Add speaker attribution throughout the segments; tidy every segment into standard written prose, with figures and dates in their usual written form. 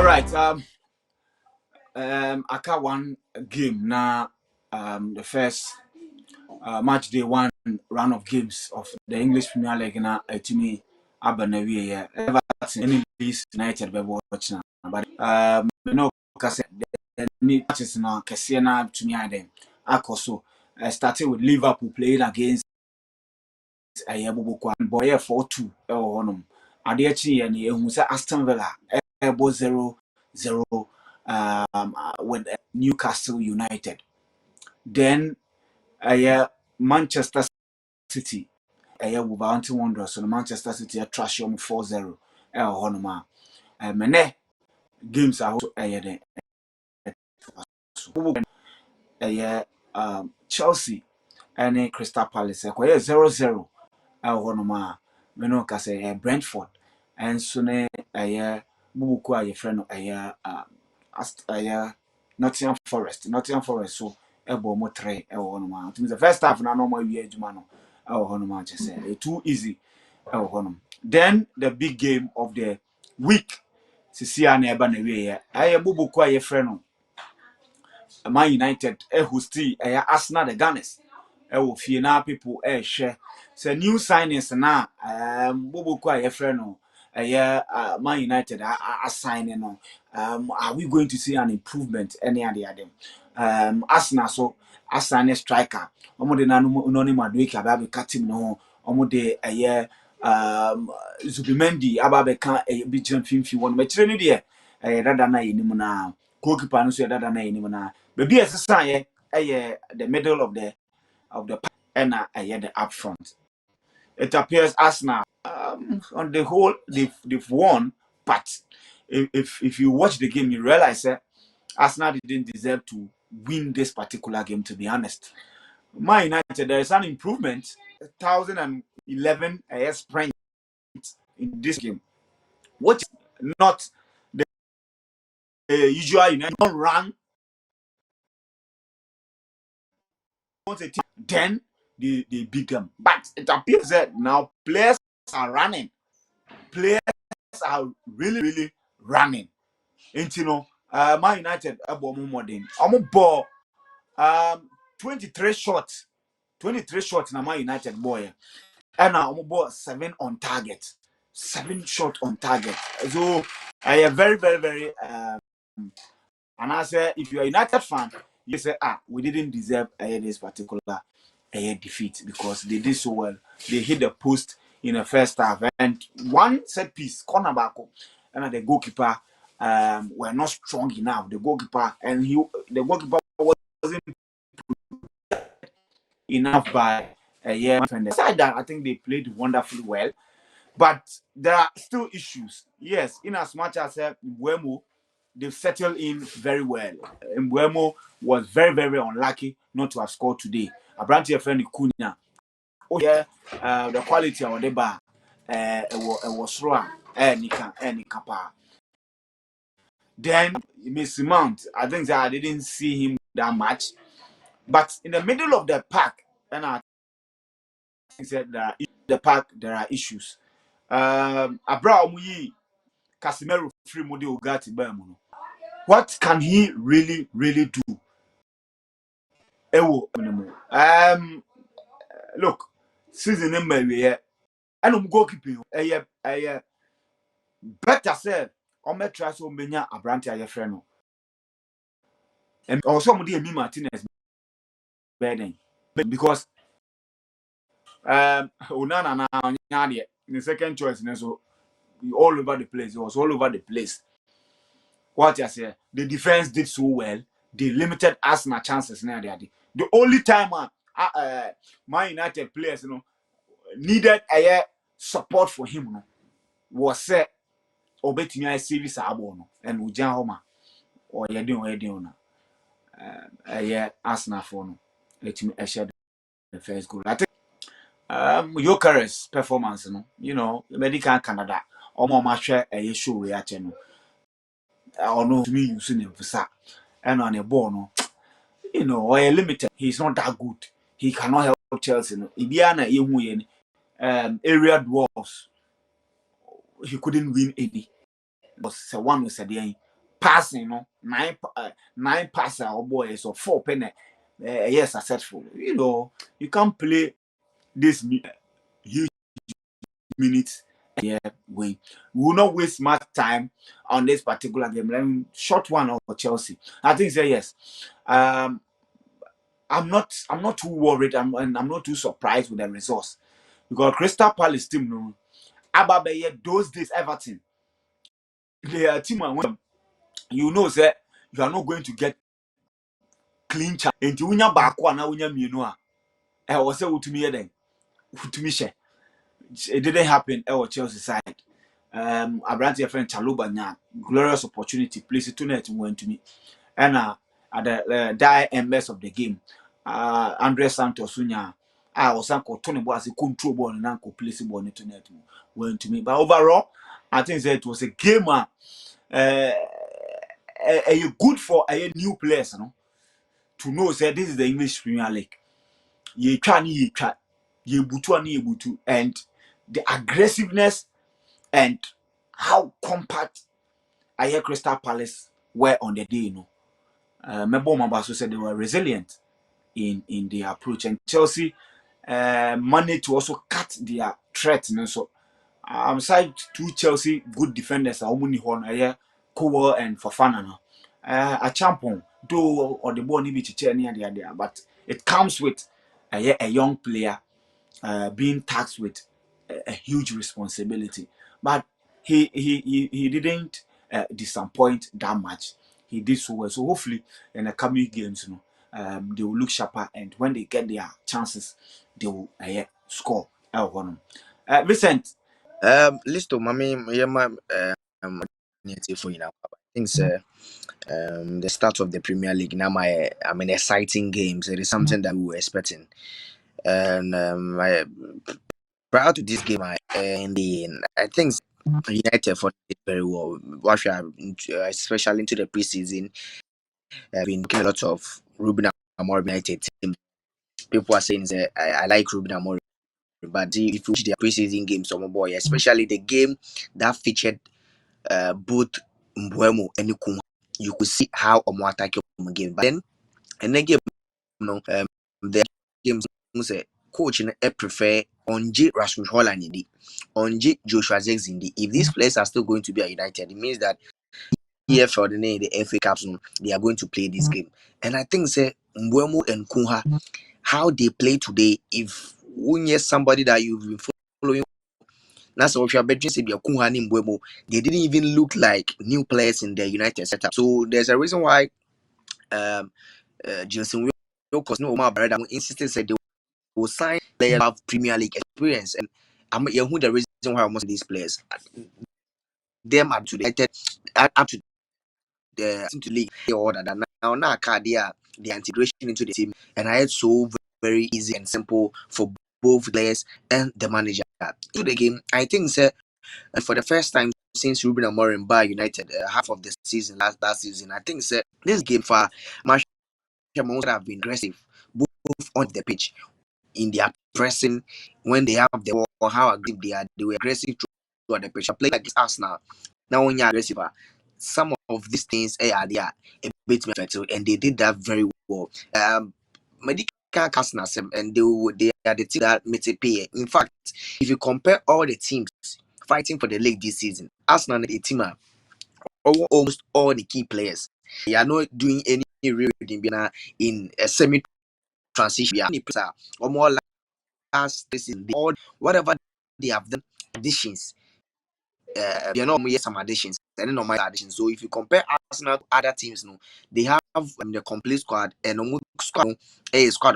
Speaker 1: right. I got one game now. The first match day one round of games of the English Premier League now. To me, Abanawi yeah. Everton any Leeds United be watching. But cause the matches now. Kesiya na to me I then. Akoso. Starting with Liverpool playing against Ayabubukwa boy 4-2 honum ade achi ye ne ehun say Aston Villa ebo 0-0 with Newcastle United. Then Manchester City Wolverhampton Wanderers, so Manchester City trash you 4-0 honum mene games are the Chelsea and Crystal Palace 0-0 honoma me no ka say Brentford and so ne bubuku a ye friend Nottingham Forest so ebo mo 3 honoma it means the first half na normal we adwuma no honoma che say too easy honoma. Then the big game of the week sisia na eba na we bubuku a ye friend Man United hosti Arsenal the Gunners fie na people share say new signings na bobo kwa ye friend no Man United assigning no are we going to see an improvement any other Arsenal so assign a striker omo de na no ni Madueke ababe team no omo de Zubimendi ababe kan bi champion won me kire ni de dada na yenimu na goalkeeper no so dada na yenimu na baby assign the middle of the and the upfront. It appears Arsenal on the whole they've won, but if you watch the game, you realize that Arsenal didn't deserve to win this particular game. To be honest, Man United there is an improvement, 1011 sprint in this game, which is not the usual. You don't run. Then they beat them, but it appears that now players are running. Players are really running. And Man United abo more than ball 23 shots. 23 shots na Man United boy. And now ball 7 on target. 7 shots on target. So I am very and I say if you are a United fan, you say we didn't deserve this particular defeat because they did so well. They hit the post in the first half and one set piece corner back and the goalkeeper were not strong enough. The goalkeeper wasn't enough by Aside that, I think they played wonderfully well, but there are still issues. Yes, in as much as Mbeumo, they've settled in very well. Mbeumo was very unlucky not to have scored today. Abranti friend Kunya. Oh yeah, the quality of the bar it was wrong. Nika pa. Then Miss Mount, I think that I didn't see him that much. But in the middle of the park, and I said that the park there are issues. Abraham Muyi Casimiro free Modi Ugati Bermuno. What can he really do? Ewo look, season number here. And goalkeeping. Better say Ome try so many Abranti aye friend no. And also Mudi Martinez bedding because Onana na nyade the second choice so all over the place. It was all over the place. What I say, the defense did so well. They limited Arsenal chances now. The only time Man United players, needed a support for him, was set obetimi I service abo no and ujan homa or ye doing Arsenal for no letimi share the first goal. I think Jokeres performance medical Canada omo ma hwe show we ache no no to me using him for and on a ball no or limited. He's not that good. He cannot help Chelsea no ibiana yehu ye area dwarfs he couldn't win any. But one was said passing, no, nine passer or boys or 4 penny, yes, successful. You know, you can't play this huge minutes. Yeah, we will not waste much time on this particular game. Let me short one of Chelsea. I think say yes. Um, I'm not too worried. And I'm not too surprised with the results because Crystal Palace team, no, Ababe those days Everton, they are a team and when you know that you are not going to get clean chance. And you unya baako na unya mienu a, was say utumi yeden, utumi share. It didn't happen at Chelsea side. Abrante friend Chaluba nya glorious opportunity. Place it to net went to me. And at the die and mess of the game, Andre Santos Sunya, I was uncle Tony was a control ball and uncle place ball to net went to me. But overall, I think that it was a game good for a new players, no, to know that this is the English Premier League. Ye try, ye butu, and the aggressiveness and how compact I hear Crystal Palace were on the day, you know. Mebo Mabaso said they were resilient in their approach, and Chelsea managed to also cut their threat. You know, so side two Chelsea good defenders are Omuni Horn, Cowell and Fofana. No? A champion, though, or the ball need to near the idea, but it comes with a young player being tasked with a huge responsibility. But he didn't disappoint that much. He did so well. So hopefully in the coming games, you know, they will look sharper, and when they get their chances, they will score. Vincent.
Speaker 2: Listo, mami, yeah, for you now. I think the start of the Premier League now, exciting games. It is something that we were expecting, and prior to this game, I think United fought it very well. What we are especially into the preseason, been looking a lot of Ruben Amorim United team. People are saying that I like Ruben Amorim, but if you watch their preseason games, some boy, especially the game that featured both Mbuemo and Nkunku, you could see how Omo attack your game. But then and the game, the games say coach prefer Onji Rasmus Holland in the Onji Joshua Zirkzee in the. If these players are still going to be at United, it means that EFL the FA Cups they are going to play this game. And I think say Mbuemo and Kunha, how they play today, if when you're somebody that you've been following. That's what we are betting. They didn't even look like new players in the United setup. So there's a reason why Jason Wilcox no Omar Barada insisted said they will sign players who have Premier League experience. And I'm who the reason why most of these players them are to the up to the to league order that now the integration into the team, and I had so very easy and simple for both players and the manager. To the game, I think sir, for the first time since Ruben Amorim by United half of the season last season, I think sir, this game for Martial have been aggressive both on the pitch in their pressing when they have the ball or how aggressive they are. They were aggressive throughout the pitch. Play like Arsenal. Now when you're aggressive, some of these things are there a bit effective, and they did that very well. Medical Arsenal and they are the team that made it pay. In fact, if you compare all the teams fighting for the league this season, Arsenal and the team are almost all the key players. They are not doing any real in a semi transition. Or more last season, all whatever they have done additions. They are not only some additions, they're not my additions. So if you compare Arsenal to other teams, no, they have the complete squad and squad a squad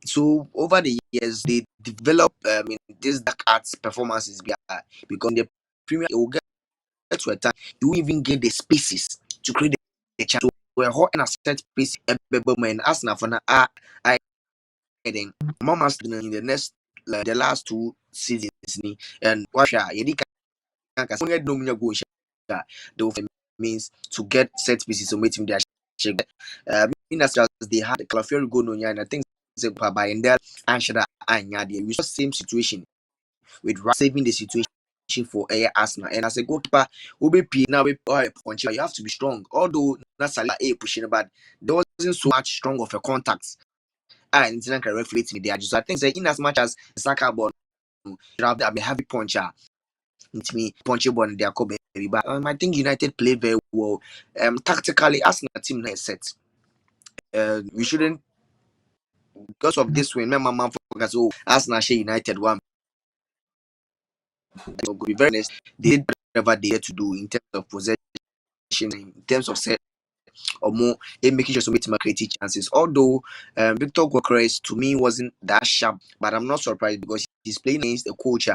Speaker 2: so over the years they develop in this dark arts performances because the premier it will get to a time you won't even get the spaces to create the chance. So we're hot in a set space and Arsenal for now I then Mama's in the next like the last two seasons and Washa the means to get set pieces to meet him their check. In as they had the Clafiori go no and I think by and there and Shada Anya the same situation with saving the situation. for Arsenal. And as a goalkeeper, OBP now punch. You have to be strong. Although Nasala pushing, but there wasn't so much strong of a contact. And it's not referee me there. So I think that in as much as Saka ball, you have a heavy puncher. It's me punch ball in their cover. But I think United played very well. Tactically, Arsenal team is set. We shouldn't because of this win. My man focus. Oh, Arsenal United one. To be very honest, they did whatever they had to do in terms of possession, in terms of set or more, in making sure so many creative chances. Although Victor Gokres to me wasn't that sharp, but I'm not surprised because he's playing against a coach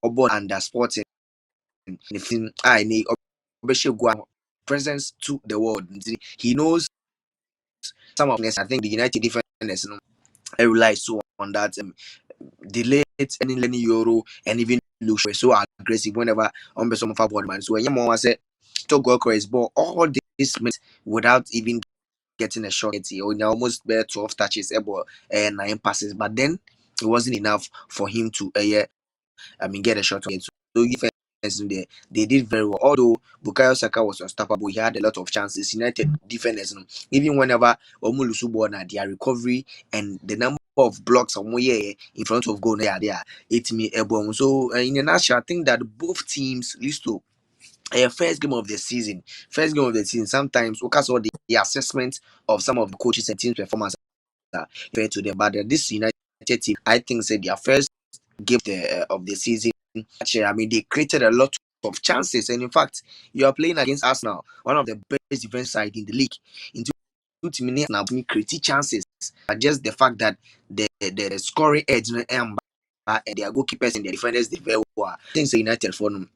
Speaker 2: or born under sporting. I need presence to the world. He knows some of this. I think the United defenders, I rely so on that. Delayed any euro and even look so aggressive whenever on some of our board man. So when you say to go across ball all this minutes without even getting a shot, it's almost bare 12 touches about 9 passes, but then it wasn't enough for him to get a shot. So defense there, they did very well. Although Bukayo Saka was unstoppable, he had a lot of chances. United defenders, even whenever Omulusu ball na their recovery and the number of blocks in front of goal, there, it's me a So in a nutshell, I think that both teams used to first game of the season. Sometimes because of the assessment of some of the coaches and teams' performance are fair to them. But this United team, I think, said their first game of the season. I mean, they created a lot of chances, and in fact, you are playing against Arsenal, one of the best defense side in the league. In 2 minutes now, creating chances. But just the fact that the scoring edge and their goalkeepers and their defenders, they very well. Things United for them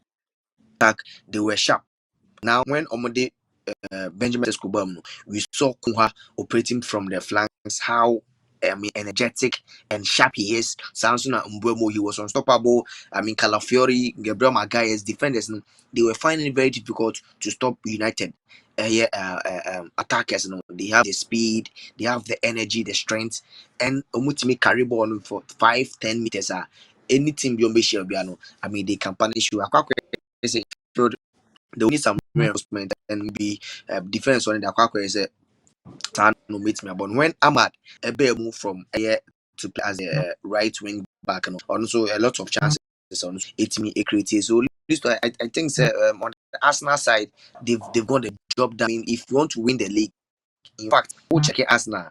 Speaker 2: back, they were sharp. Now, when Omode Benjamin Escobar, we saw Kunha operating from the flanks, how energetic and sharp he is. Samson and Mbeumo, he was unstoppable. Calafiori, Gabriel Magalhaes, defenders, they were finding it very difficult to stop United. Attackers, they have the speed, they have the energy, the strength, and Omutimi carry ball for 5-10 meters. Anything beyond Biano, they can punish you. They will need some reinforcement and be defense on the Aqua is a no meet me. But when Ahmad Ebe move from here to play as a right wing back, and also a lot of chances on it me a creative. So this I think on the Arsenal side they've got the job done. If you want to win the league, in fact, go check Arsenal.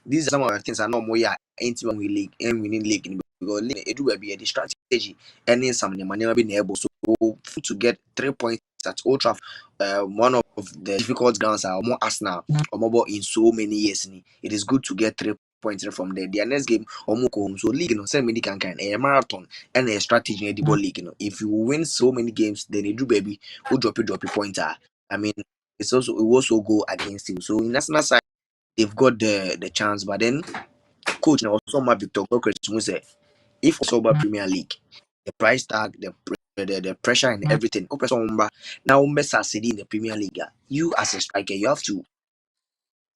Speaker 2: These are some of the things I know more ain't when we league and winning league because it will be a strategy and in some money being able so to get 3 points at Old Trafford, one of the difficult grounds are more Arsenal or mobile in so many years. It is good to get 3 points from there. Their next game or home. So league, same many can a marathon and a strategy in the ball league. If you win so many games, then you do baby who drop a pointer. I mean, it also go against you. So in national side they've got the chance, but then coach now also my Victor Gokres say if also about Premier League, the price tag, the pressure and everything. Now Mesa City in the Premier League, you as a striker, you have to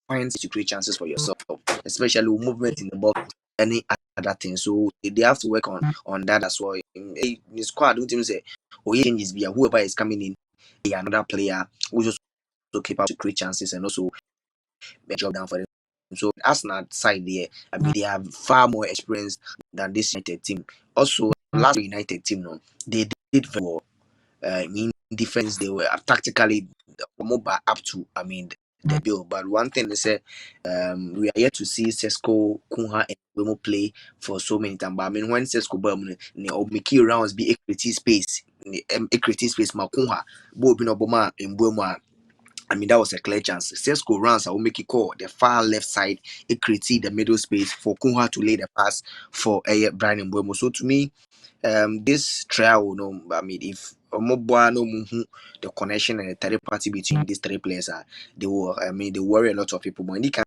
Speaker 2: find to create chances for yourself, especially with movement in the box, any other thing. So they have to work on that as well. In the squad, don't even say, oh, changes be whoever is coming in, another player who just keep up to create chances and also job down for them. So Arsenal side there, they have far more experience than this United team. Also, last United team, no, they did very well. In defense, they were tactically mobile up to the bill. But one thing they say, we are yet to see Sesko, Kunha, and Bemo play for so many times. But when Sesko Bemo, Mickey rounds be equity space, equity space, Makunha, Bo Binoboma, and Bemo. That was a clear chance. Sesko runs, I will make it call the far left side. It creates the middle space for Kunha to lay the pass for Brian Mbuemo. So to me, this trial, if the connection and the third party between these three players are, they will, they worry a lot of people. But in the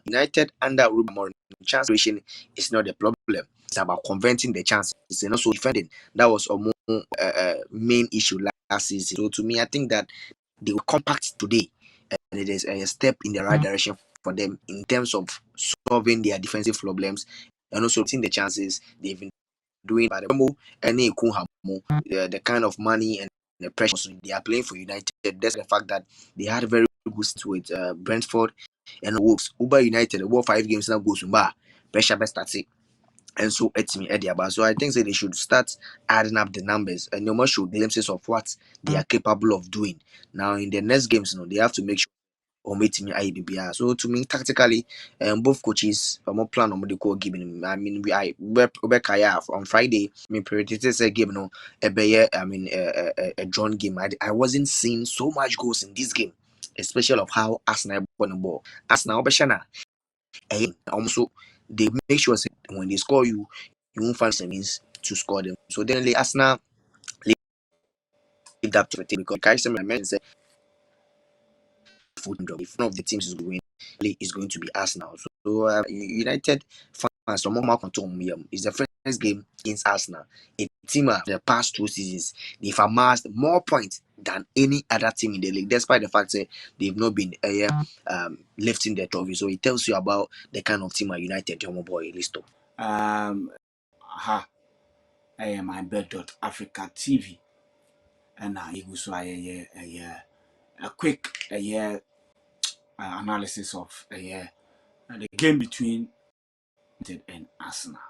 Speaker 2: United under Ruben Amorim, chance creation is not the problem. It's about converting the chances and also defending. That was a more main issue last season. So to me, I think that they were compact today, and it is a step in the right direction for them in terms of solving their defensive problems and also taking the chances they've been doing by the Mo and Kunha the kind of money and the pressure they are playing for United. That's the fact that they had a very good with Brentford and Wolves. Uber United, the 5 games now goes to pressure best at it. And so it's me Eddie about. So I think that they should start adding up the numbers and no more show glimpses of what they are capable of doing. Now in the next games, they have to make sure or meet me IBBR. So to me, tactically, both coaches more plan on the call giving. I mean, Rebecca on Friday. I mean, predicted a game, a drawn game. I wasn't seeing so much goals in this game, especially of how Arsenal won the ball. Arsenal, Bashana, and also they make sure when they score you, you won't find some means to score them. So then the Arsenal lived up to it because Kaiser mentioned if one of the teams is going to be Arsenal. So United fans from more control is the first game against Arsenal. A team of the past 2 seasons, they've amassed more points than any other team in the league, despite the fact that they've not been lifting their trophy. So it tells you about the kind of team at United, your boy Listo.
Speaker 1: Ha. I am MYBET.AFRICA TV. And I go a quick analysis of the game between United and Arsenal.